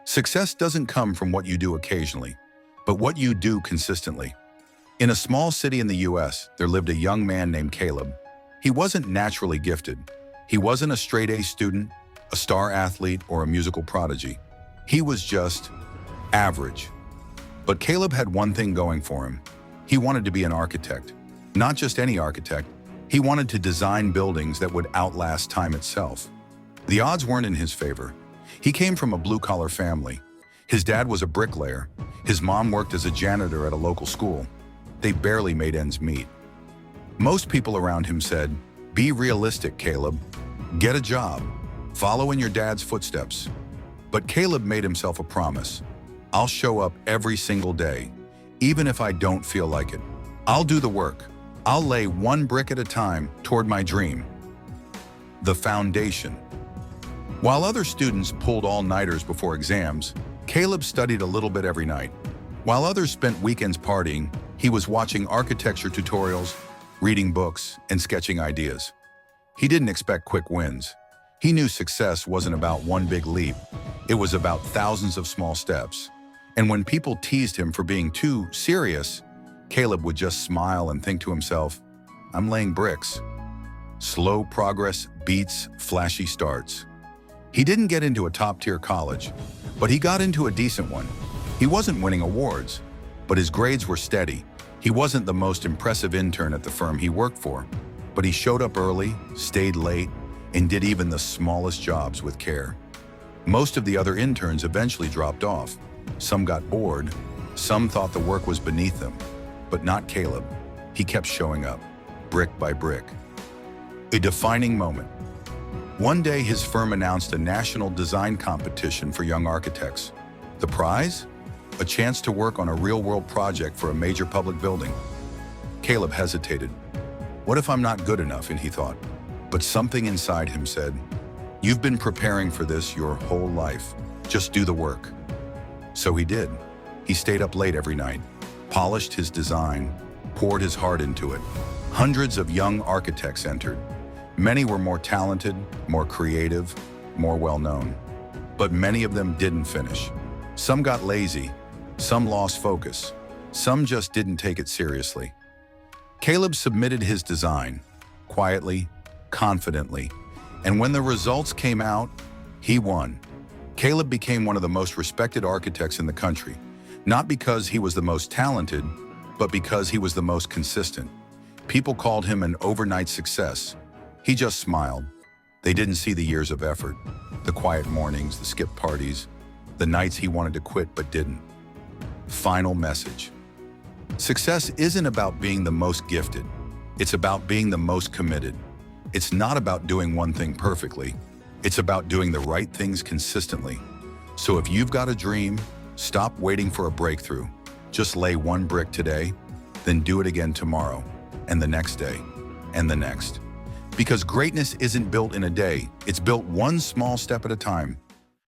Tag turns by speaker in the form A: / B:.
A: Success doesn't come from what you do occasionally, but what you do consistently. In a small city in the US, there lived a young man named Caleb. He wasn't naturally gifted. He wasn't a straight-A student, a star athlete, or a musical prodigy. He was just average. But Caleb had one thing going for him. He wanted to be an architect. Not just any architect. He wanted to design buildings that would outlast time itself. The odds weren't in his favor. He came from a blue-collar family. His dad was a bricklayer. His mom worked as a janitor at a local school. They barely made ends meet. Most people around him said, "Be realistic, Caleb. Get a job. Follow in your dad's footsteps." But Caleb made himself a promise. "I'll show up every single day, even if I don't feel like it. I'll do the work. I'll lay one brick at a time toward my dream." The foundation. While other students pulled all-nighters before exams, Caleb studied a little bit every night. While others spent weekends partying, he was watching architecture tutorials, reading books, and sketching ideas. He didn't expect quick wins. He knew success wasn't about one big leap. It was about thousands of small steps. And when people teased him for being too serious, Caleb would just smile and think to himself, "I'm laying bricks." Slow progress beats flashy starts. He didn't get into a top-tier college, but he got into a decent one. He wasn't winning awards, but his grades were steady. He wasn't the most impressive intern at the firm he worked for, but he showed up early, stayed late, and did even the smallest jobs with care. Most of the other interns eventually dropped off. Some got bored, some thought the work was beneath them. But not Caleb. He kept showing up, brick by brick. A defining moment. One day, his firm announced a national design competition for young architects. The prize? A chance to work on a real-world project for a major public building. Caleb hesitated. What if I'm not good enough, and he thought. But something inside him said, "You've been preparing for this your whole life. Just do the work." So he did. He stayed up late every night, polished his design, poured his heart into it. Hundreds of young architects entered. Many were more talented, more creative, more well-known. But many of them didn't finish. Some got lazy, some lost focus, some just didn't take it seriously. Caleb submitted his design, quietly, confidently, and when the results came out, he won. Caleb became one of the most respected architects in the country. Not because he was the most talented, but because he was the most consistent. People called him an overnight success. He just smiled. They didn't see the years of effort, the quiet mornings, the skipped parties, the nights he wanted to quit but didn't. Final message. Success isn't about being the most gifted. It's about being the most committed. It's not about doing one thing perfectly. It's about doing the right things consistently. So if you've got a dream, stop waiting for a breakthrough. Just lay one brick today, then do it again tomorrow, and the next day, and the next. Because greatness isn't built in a day, it's built one small step at a time.